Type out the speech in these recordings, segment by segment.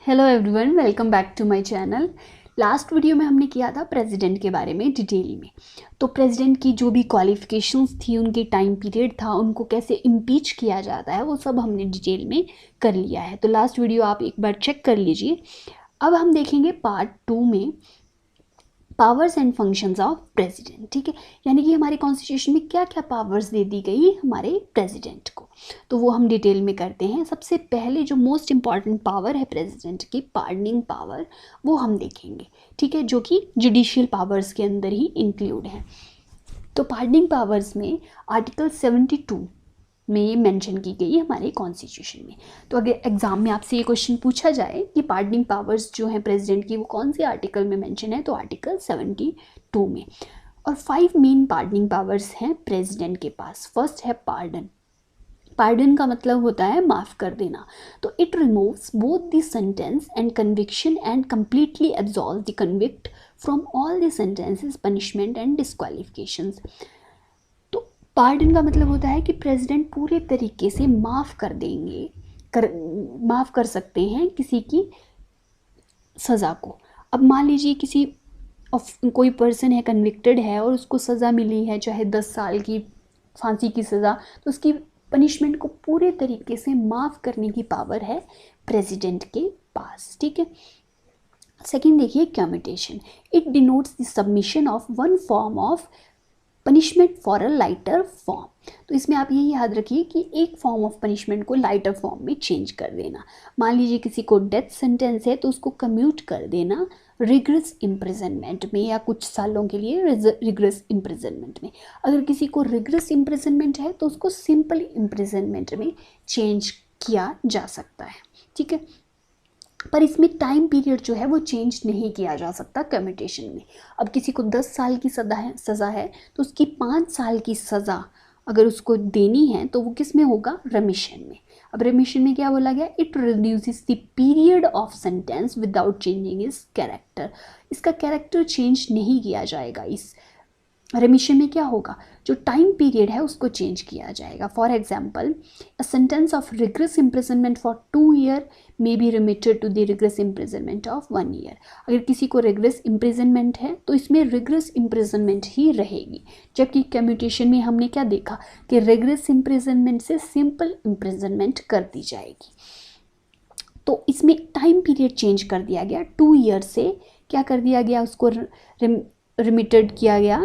Hello everyone, welcome back to my channel. Last video में हमने किया था प्रेसिडेंट के बारे में डिटेल में। तो प्रेसिडेंट की जो भी क्वालिफिकेशंस थी, उनके टाइम पीरियड था, उनको कैसे इम्पीच किया जाता है, वो सब हमने डिटेल में कर लिया है। तो लास्ट वीडियो आप एक बार चेक कर लीजिए। अब हम देखेंगे पार्ट 2 में powers and functions of president. ठीक है, यानी कि हमारे कॉन्स्टिट्यूशन में क्या क्या पावर्स दे दी गई हमारे प्रेसिडेंट को, तो वो हम डिटेल में करते हैं। सबसे पहले जो मोस्ट इम्पॉर्टेंट पावर है प्रेसिडेंट की, पार्डनिंग पावर, वो हम देखेंगे। ठीक है, जो कि जुडिशियल पावर्स के अंदर ही इंक्लूड है। तो पार्डनिंग पावर्स में आर्टिकल 72 में ये मेंशन की गई है हमारे कॉन्स्टिट्यूशन में। तो अगर एग्जाम में आपसे ये क्वेश्चन पूछा जाए कि पार्डनिंग पावर्स जो हैं प्रेसिडेंट की, वो कौन से आर्टिकल में मेंशन है, तो आर्टिकल 72 में। और 5 मेन पार्डनिंग पावर्स हैं प्रेसिडेंट के पास। फर्स्ट है पार्डन। पार्डन का मतलब होता है माफ़ कर देना। तो it removes both the sentence and conviction and completely absolve the convict from all the sentences, punishment and disqualifications. तो पार्डन का मतलब होता है कि प्रेसिडेंट पूरे तरीके से माफ़ कर देंगे, माफ़ कर सकते हैं किसी की सज़ा को। अब मान लीजिए किसी कोई पर्सन है, कन्विक्टेड है और उसको सज़ा मिली है, चाहे 10 साल की फांसी की सज़ा, तो उसकी पनिशमेंट को पूरे तरीके से माफ़ करने की पावर है प्रेसिडेंट के पास। ठीक है, सेकंड देखिए commutation. It denotes the submission of one form of punishment for a lighter form. तो इसमें आप ये याद रखिए कि एक फॉर्म ऑफ पनिशमेंट को लाइटर फॉर्म में चेंज कर देना। मान लीजिए किसी को डेथ सेंटेंस है तो उसको कम्यूट कर देना रिग्रेस इम्प्रिजनमेंट में, या कुछ सालों के लिए रिग्रेस इम्प्रिजनमेंट में। अगर किसी को रिग्रेस इम्प्रिजनमेंट है तो उसको सिंपल इम्प्रिजनमेंट में चेंज किया जा सकता है। ठीक है, पर इसमें टाइम पीरियड जो है वो चेंज नहीं किया जा सकता कम्यूटेशन में। अब किसी को 10 साल की सज़ा है तो उसकी 5 साल की सज़ा अगर उसको देनी है तो वो किस में होगा, रेमिशन में। अब रेमिशन में क्या बोला गया, it reduces the period of sentence without changing is character. इसका कैरेक्टर चेंज नहीं किया जाएगा। इस रेमिशन में क्या होगा, जो टाइम पीरियड है उसको चेंज किया जाएगा। For example, a sentence of rigorous imprisonment for 2 year may be remitted to the rigorous imprisonment of 1 year. अगर किसी को रिग्रेस इम्प्रिजनमेंट है तो इसमें रिग्रेस इम्प्रिजनमेंट ही रहेगी। जबकि कम्यूटेशन में हमने क्या देखा कि रिग्रेस इम्प्रिजनमेंट से सिंपल इम्प्रिजनमेंट कर दी जाएगी। तो इसमें टाइम पीरियड चेंज कर दिया गया, 2 ईयर से क्या कर दिया गया, उसको रिमिटेड किया गया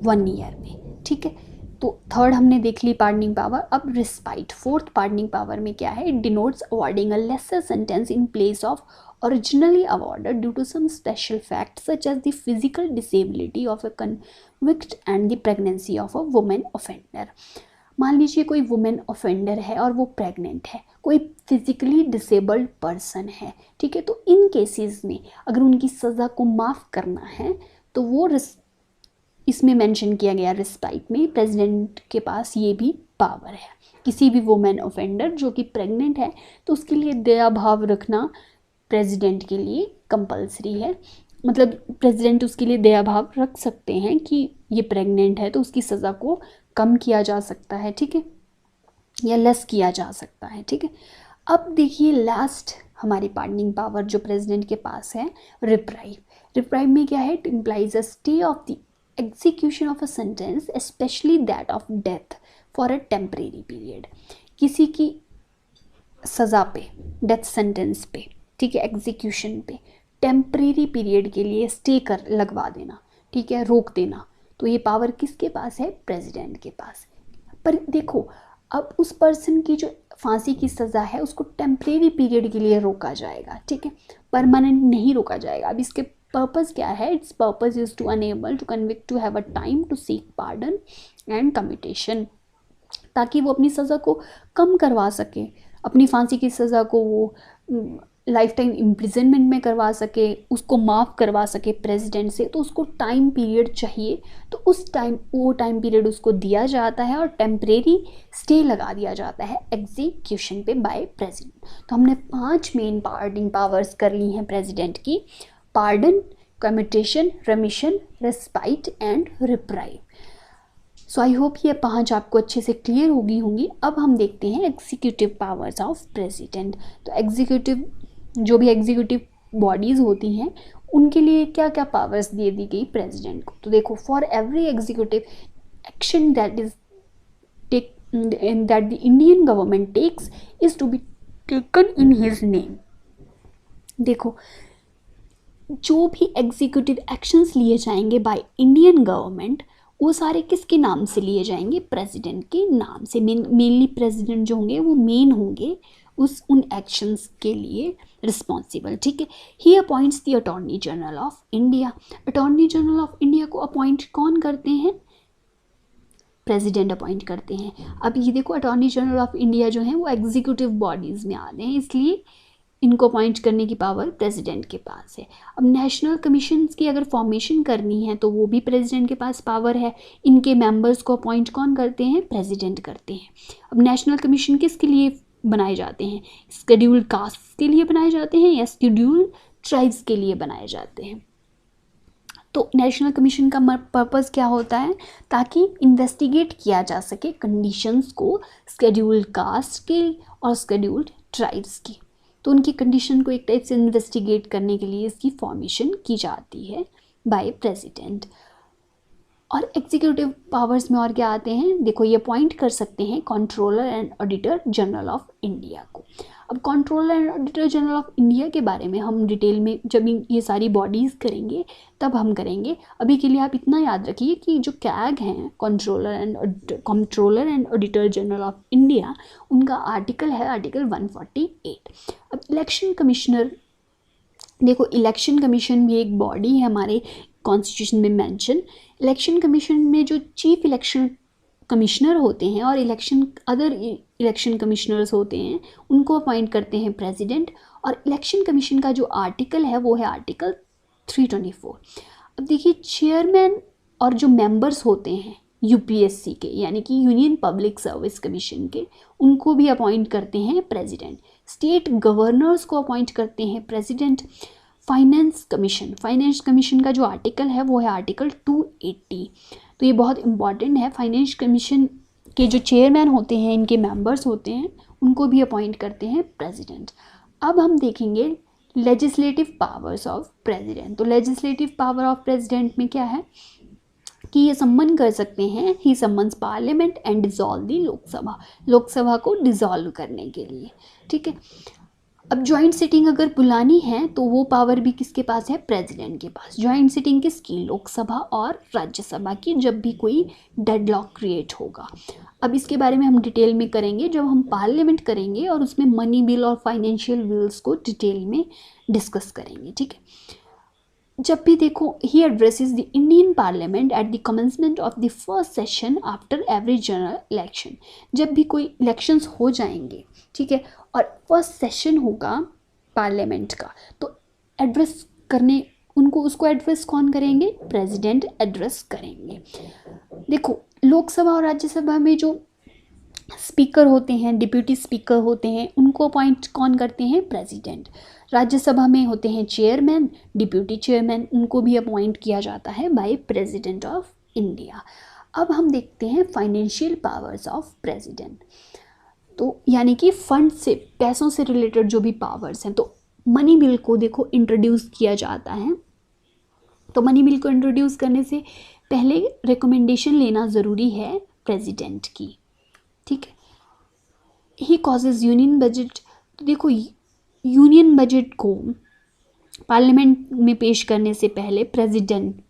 1 ईयर में। ठीक है, तो थर्ड हमने देख ली पार्डनिंग पावर। अब रिस्पाइट, फोर्थ पार्डनिंग पावर में क्या है, it denotes awarding a lesser sentence in place of originally awarded due to some special fact such as the physical disability of a convict and the pregnancy of a women offender. मान लीजिए कोई women offender है और वो pregnant है, कोई physically disabled person है। ठीक है, तो इन केसेस में अगर उनकी सज़ा को माफ़ करना है तो वो इसमें मेंशन किया गया रिस्पाइट में, प्रेसिडेंट के पास ये भी पावर है। किसी भी वुमेन ऑफेंडर जो कि प्रेग्नेंट है तो उसके लिए दया भाव रखना प्रेसिडेंट के लिए कंपलसरी है। मतलब प्रेसिडेंट उसके लिए दया भाव रख सकते हैं कि ये प्रेग्नेंट है तो उसकी सज़ा को कम किया जा सकता है। ठीक है, या लेस किया जा सकता है। ठीक है, अब देखिए लास्ट हमारी पार्डनिंग पावर जो प्रेसिडेंट के पास है, रिप्राइव। रिप्राइव में क्या है, it implies a stay of the execution of a sentence especially that of death for a temporary period. किसी की सज़ा पे, डेथ सेंटेंस पे, ठीक है, एग्जीक्यूशन पे टेम्परेरी पीरियड के लिए स्टे कर लगवा देना, ठीक है, रोक देना। तो ये पावर किसके पास है, प्रेसिडेंट के पास। पर देखो, अब उस पर्सन की जो फांसी की सज़ा है उसको टेम्परेरी पीरियड के लिए रोका जाएगा। ठीक है, परमानेंट नहीं रोका जाएगा। अब इसके पर्पस क्या है, its purpose is to enable to convict to have a time to seek pardon and commutation, ताकि वो अपनी सज़ा को कम करवा सके, अपनी फांसी की सज़ा को वो लाइफ टाइम इम्प्रिजनमेंट में करवा सके, उसको माफ़ करवा सके प्रेसिडेंट से। तो उसको टाइम पीरियड चाहिए, तो उस टाइम वो टाइम पीरियड उसको दिया जाता है और टेम्परेरी स्टे लगा दिया जाता है एग्जीक्यूशन पे बाय प्रेसिडेंट। तो हमने 5 मेन पार्डनिंग पावर्स कर ली हैं प्रेसिडेंट की, pardon, commutation, रेमिशन, respite and reprieve. So I hope ये 5 आपको अच्छे से क्लियर होगी होंगी। अब हम देखते हैं एग्जीक्यूटिव पावर्स ऑफ प्रेसिडेंट। तो एग्जीक्यूटिव जो भी एग्जीक्यूटिव बॉडीज़ होती हैं उनके लिए क्या क्या पावर्स दे दी गई प्रेसिडेंट को। तो देखो, for every executive action that is take that the Indian government takes is to be taken in his name. देखो, जो भी एग्जीक्यूटिव एक्शंस लिए जाएंगे बाय इंडियन गवर्नमेंट वो सारे किसके नाम से लिए जाएंगे? प्रेसिडेंट के नाम से। मेनली प्रेसिडेंट जो होंगे वो मेन होंगे उन एक्शंस के लिए रिस्पॉन्सिबल, ठीक है। He appoints the attorney general of India. Attorney general of India को अपॉइंट कौन करते हैं? प्रेसिडेंट अपॉइंट करते हैं। अब ये देखो, अटॉर्नी जनरल ऑफ इंडिया जो हैं वो एग्जीक्यूटिव बॉडीज़ में आते हैं, इसलिए इनको अपॉइंट करने की पावर प्रेसिडेंट के पास है। अब नेशनल कमीशंस की अगर फॉर्मेशन करनी है तो वो भी प्रेसिडेंट के पास पावर है। इनके मेंबर्स को अपॉइंट कौन करते हैं? प्रेसिडेंट करते हैं। अब नेशनल कमीशन किसके लिए बनाए जाते हैं? शेड्यूल्ड कास्ट के लिए बनाए जाते हैं या शेड्यूल्ड ट्राइब्स के लिए बनाए जाते हैं? तो नेशनल कमीशन का पर्पस क्या होता है? ताकि इन्वेस्टिगेट किया जा सके कंडीशंस को शेड्यूल्ड कास्ट के और शेड्यूल्ड ट्राइब्स की। तो उनकी कंडीशन को एक टाइप से इन्वेस्टिगेट करने के लिए इसकी फॉर्मेशन की जाती है बाय प्रेसिडेंट। और एग्जीक्यूटिव पावर्स में और क्या आते हैं? देखो, ये अपॉइंट कर सकते हैं controller and auditor general of India को। अब controller and auditor general of India के बारे में हम डिटेल में जब ये सारी बॉडीज़ करेंगे तब हम करेंगे। अभी के लिए आप इतना याद रखिए कि जो कैग हैं, controller and auditor general of India, उनका आर्टिकल है आर्टिकल 148। अब इलेक्शन कमिश्नर, देखो इलेक्शन कमीशन भी एक बॉडी है हमारे कॉन्स्टिट्यूशन में मेंशन। इलेक्शन कमीशन में जो चीफ इलेक्शन कमिश्नर होते हैं और अदर इलेक्शन कमिश्नर्स होते हैं उनको अपॉइंट करते हैं प्रेसिडेंट। और इलेक्शन कमीशन का जो आर्टिकल है वो है आर्टिकल 324। अब देखिए, चेयरमैन और जो मेंबर्स होते हैं यूपीएससी के, यानी कि यूनियन पब्लिक सर्विस कमीशन के, उनको भी अपॉइंट करते हैं प्रेसिडेंट। स्टेट गवर्नर्स को अपॉइंट करते हैं प्रेसिडेंट। फाइनेंस कमीशन का जो आर्टिकल है वो है आर्टिकल 280। तो ये बहुत इंपॉर्टेंट है। फाइनेंस कमीशन के जो चेयरमैन होते हैं, इनके मेंबर्स होते हैं, उनको भी अपॉइंट करते हैं प्रेसिडेंट। अब हम देखेंगे लेजिस्लेटिव पावर्स ऑफ प्रेसिडेंट। तो लेजिस्लेटिव पावर ऑफ प्रेसिडेंट में क्या है कि ये सम्मन कर सकते हैं, ही सम्मन्स पार्लियामेंट एंड डिसॉल्व दी लोकसभा को डिसॉल्व करने के लिए, ठीक है। अब जॉइंट सिटिंग अगर बुलानी है तो वो पावर भी किसके पास है? प्रेसिडेंट के पास। जॉइंट सिटिंग किसकी? लोकसभा और राज्यसभा की, जब भी कोई डेडलॉक क्रिएट होगा। अब इसके बारे में हम डिटेल में करेंगे जब हम पार्लियामेंट करेंगे और उसमें मनी बिल और फाइनेंशियल बिल्स को डिटेल में डिस्कस करेंगे, ठीक है। जब भी देखो, he addresses the Indian parliament at the commencement of the first session after every general election. जब भी कोई इलेक्शंस हो जाएंगे, ठीक है, और फर्स्ट सेशन होगा पार्लियामेंट का, तो एड्रेस करने उसको एड्रेस कौन करेंगे? प्रेसिडेंट एड्रेस करेंगे। देखो, लोकसभा और राज्यसभा में जो स्पीकर होते हैं, डिप्यूटी स्पीकर होते हैं, उनको अपॉइंट कौन करते हैं? प्रेसिडेंट। राज्यसभा में होते हैं चेयरमैन, डिप्यूटी चेयरमैन, उनको भी अपॉइंट किया जाता है बाय प्रेसिडेंट ऑफ इंडिया। अब हम देखते हैं फाइनेंशियल पावर्स ऑफ प्रेसिडेंट। तो यानी कि फंड से, पैसों से रिलेटेड जो भी पावर्स हैं। तो मनी बिल को देखो इंट्रोड्यूस किया जाता है। तो मनी बिल को इंट्रोड्यूस करने से पहले रिकमेंडेशन लेना ज़रूरी है प्रेसिडेंट की, ठीक है। He causes union budget. तो देखो, यूनियन बजट को पार्लियामेंट में पेश करने से पहले प्रेसिडेंट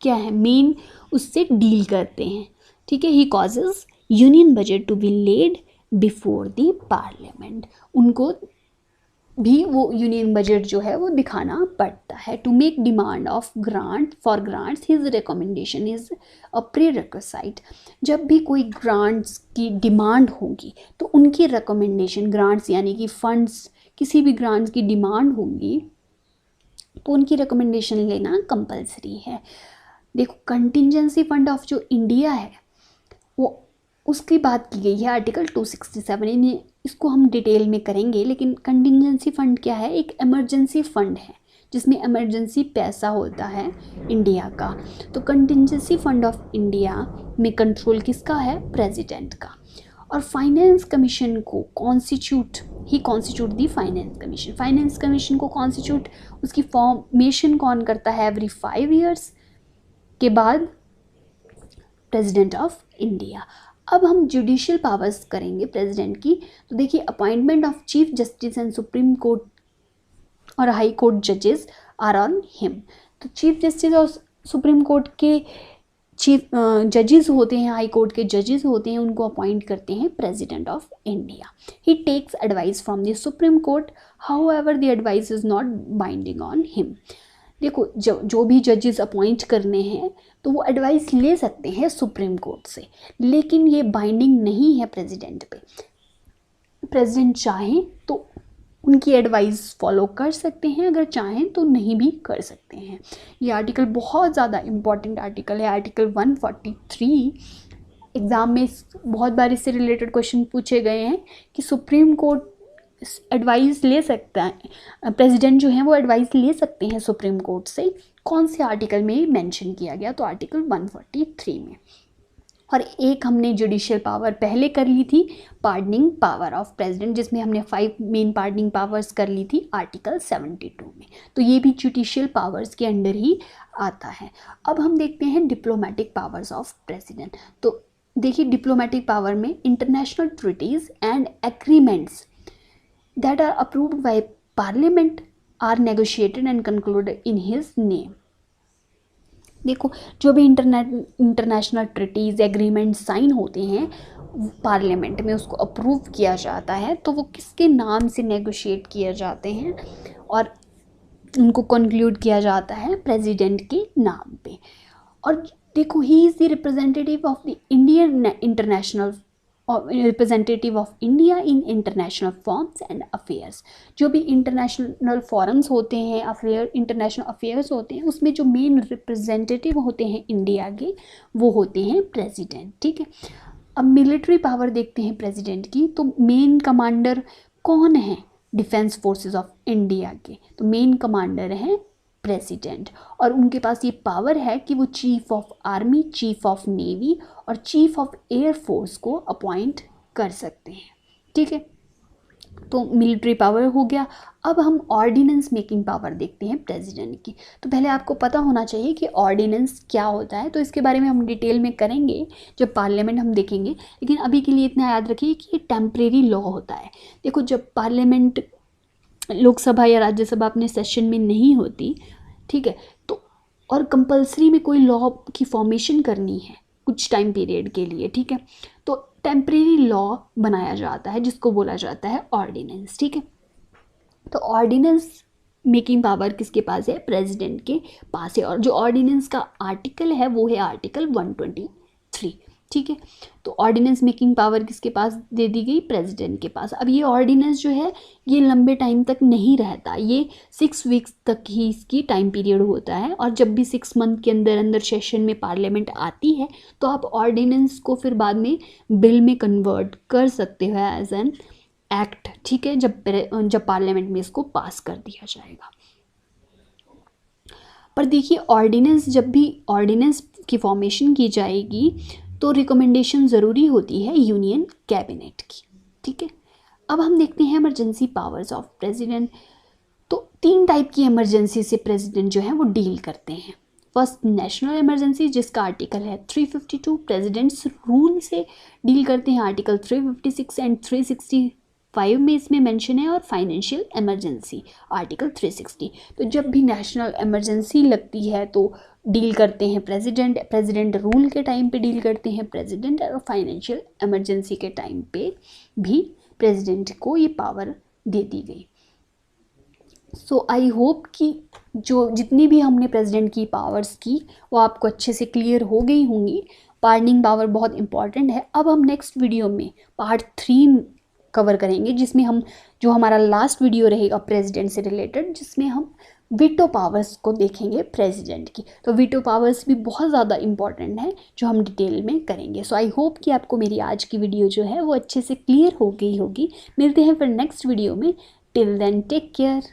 क्या है? मेन उससे डील करते हैं, ठीक है। He causes union budget to be laid before the parliament. उनको भी वो यूनियन बजट जो है वो दिखाना पड़ता है। To make demand of grant for grants his recommendation is a prerequisite. जब भी कोई ग्रांट्स की डिमांड होगी तो उनकी रिकमेंडेशन, ग्रांट्स यानी कि फंड्स, किसी भी ग्रांट्स की डिमांड होगी तो उनकी रिकमेंडेशन लेना कंपलसरी है। देखो, कंटिजेंसी फंड ऑफ जो इंडिया है वो उसकी बात की गई है आर्टिकल 267। इसको हम डिटेल में करेंगे, लेकिन कंटिजेंसी फंड क्या है? एक इमरजेंसी फंड है जिसमें इमरजेंसी पैसा होता है इंडिया का। तो कंटिजेंसी फंड ऑफ इंडिया में कंट्रोल किसका है? प्रेसिडेंट का। और फाइनेंस कमीशन को कॉन्स्टिट्यूट दी फाइनेंस कमीशन। फाइनेंस कमीशन को कॉन्स्टिट्यूट, उसकी फॉर्मेशन कौन करता है? एवरी 5 ईयर्स के बाद प्रेसिडेंट ऑफ इंडिया। अब हम जुडिशियल पावर्स करेंगे प्रेसिडेंट की। तो देखिए, appointment of chief justice and supreme court और हाई कोर्ट जजेस आर ऑन हिम। तो चीफ जस्टिस और सुप्रीम कोर्ट के चीफ जजेस होते हैं, हाई कोर्ट के जजेस होते हैं, उनको अपॉइंट करते हैं president of India. He takes advice from the Supreme Court, however the advice is not binding on him. देखो, जो भी जजेस अपॉइंट करने हैं तो वो एडवाइस ले सकते हैं सुप्रीम कोर्ट से, लेकिन ये बाइंडिंग नहीं है प्रेसिडेंट पे। प्रेसिडेंट चाहें तो उनकी एडवाइस फॉलो कर सकते हैं, अगर चाहें तो नहीं भी कर सकते हैं। ये आर्टिकल बहुत ज़्यादा इम्पॉर्टेंट आर्टिकल है, आर्टिकल 143। एग्ज़ाम में बहुत बार इससे रिलेटेड क्वेश्चन पूछे गए हैं कि सुप्रीम कोर्ट एडवाइस ले सकता है, प्रेसिडेंट जो है वो एडवाइस ले सकते हैं सुप्रीम कोर्ट से। कौन से आर्टिकल में मेंशन किया गया? तो आर्टिकल 143 में। और एक हमने जुडिशियल पावर पहले कर ली थी, पार्डनिंग पावर ऑफ प्रेसिडेंट, जिसमें हमने 5 मेन पार्डनिंग पावर्स कर ली थी आर्टिकल 72 में। तो ये भी जुडिशियल पावर्स के अंडर ही आता है। अब हम देखते हैं डिप्लोमेटिक पावर्स ऑफ प्रेसिडेंट। तो देखिए, डिप्लोमेटिक पावर में international treaties and agreements that are approved by parliament are negotiated and concluded in his name। देखो, जो भी इंटरनेशनल ट्रीटीज़ एग्रीमेंट साइन होते हैं पार्लियामेंट में, उसको अप्रूव किया जाता है, तो वो किसके नाम से नेगोशिएट किए जाते हैं और उनको कंक्लूड किया जाता है? प्रेसिडेंट के नाम पे। और देखो, he is the representative of the Indian international representative of India in international forms and affairs. जो भी इंटरनेशनल फॉरम्स होते हैं, इंटरनेशनल अफेयर्स होते हैं, उसमें जो मेन रिप्रेजेंटेटिव होते हैं इंडिया के, वो होते हैं प्रेसिडेंट। ठीक है, अब मिलिट्री पावर देखते हैं प्रेसिडेंट की। तो मेन कमांडर कौन है डिफेंस फोर्सेस ऑफ इंडिया के? तो मेन कमांडर हैं प्रेसिडेंट, और उनके पास ये पावर है कि वो chief of army, chief of navy और चीफ ऑफ एयर फोर्स को अपॉइंट कर सकते हैं। ठीक है, तो मिलिट्री पावर हो गया। अब हम ऑर्डिनेंस मेकिंग पावर देखते हैं प्रेसिडेंट की। तो पहले आपको पता होना चाहिए कि ऑर्डिनेंस क्या होता है, तो इसके बारे में हम डिटेल में करेंगे जब पार्लियामेंट हम देखेंगे, लेकिन अभी के लिए इतना याद रखिए कि ये टेम्परेरी लॉ होता है। देखो, जब पार्लियामेंट, लोकसभा या राज्यसभा अपने सेशन में नहीं होती, ठीक है, तो और कंपलसरी में कोई लॉ की फॉर्मेशन करनी है कुछ टाइम पीरियड के लिए, ठीक है, तो टेम्परेरी लॉ बनाया जाता है जिसको बोला जाता है ऑर्डिनेंस। ठीक है, तो ऑर्डिनेंस मेकिंग पावर किसके पास है? प्रेसिडेंट के पास है। और जो ऑर्डिनेंस का आर्टिकल है वो है आर्टिकल 123। ठीक है, तो ऑर्डिनेंस मेकिंग पावर किसके पास दे दी गई? प्रेसिडेंट के पास। अब ये ऑर्डिनेंस जो है ये लंबे टाइम तक नहीं रहता, ये 6 वीक्स तक ही इसकी टाइम पीरियड होता है। और जब भी 6 मंथ के अंदर अंदर सेशन में पार्लियामेंट आती है तो आप ऑर्डिनेंस को फिर बाद में बिल में कन्वर्ट कर सकते हो एज एन एक्ट। ठीक है, जब पार्लियामेंट में इसको पास कर दिया जाएगा। पर देखिए, ऑर्डिनेंस, जब भी ऑर्डिनेंस की फॉर्मेशन की जाएगी तो रिकमेंडेशन ज़रूरी होती है यूनियन कैबिनेट की। ठीक है, अब हम देखते हैं इमरजेंसी पावर्स ऑफ प्रेसिडेंट। तो 3 टाइप की इमरजेंसी से प्रेसिडेंट जो है वो डील करते हैं। फर्स्ट, नेशनल इमरजेंसी, जिसका आर्टिकल है 352। प्रेसिडेंट्स रूल से डील करते हैं, आर्टिकल 356 एंड 365 में इसमें मेंशन है। और फाइनेंशियल इमरजेंसी, आर्टिकल 360। तो जब भी नेशनल इमरजेंसी लगती है तो डील करते हैं प्रेसिडेंट रूल के टाइम पे डील करते हैं प्रेसिडेंट, और फाइनेंशियल इमरजेंसी के टाइम पे भी प्रेसिडेंट को ये पावर दे दी गई। सो आई होप कि जितनी भी हमने प्रेसिडेंट की पावर्स की वो आपको अच्छे से क्लियर हो गई होंगी। पार्डनिंग पावर बहुत इंपॉर्टेंट है। अब हम नेक्स्ट वीडियो में पार्ट 3 कवर करेंगे, जिसमें हम, जो हमारा लास्ट वीडियो रहेगा प्रेसिडेंट से रिलेटेड, जिसमें हम वीटो पावर्स को देखेंगे प्रेसिडेंट की। तो वीटो पावर्स भी बहुत ज़्यादा इंपॉर्टेंट है जो हम डिटेल में करेंगे। सो आई होप कि आपको मेरी आज की वीडियो जो है वो अच्छे से क्लियर हो गई होगी। मिलते हैं फिर नेक्स्ट वीडियो में। Till then take care.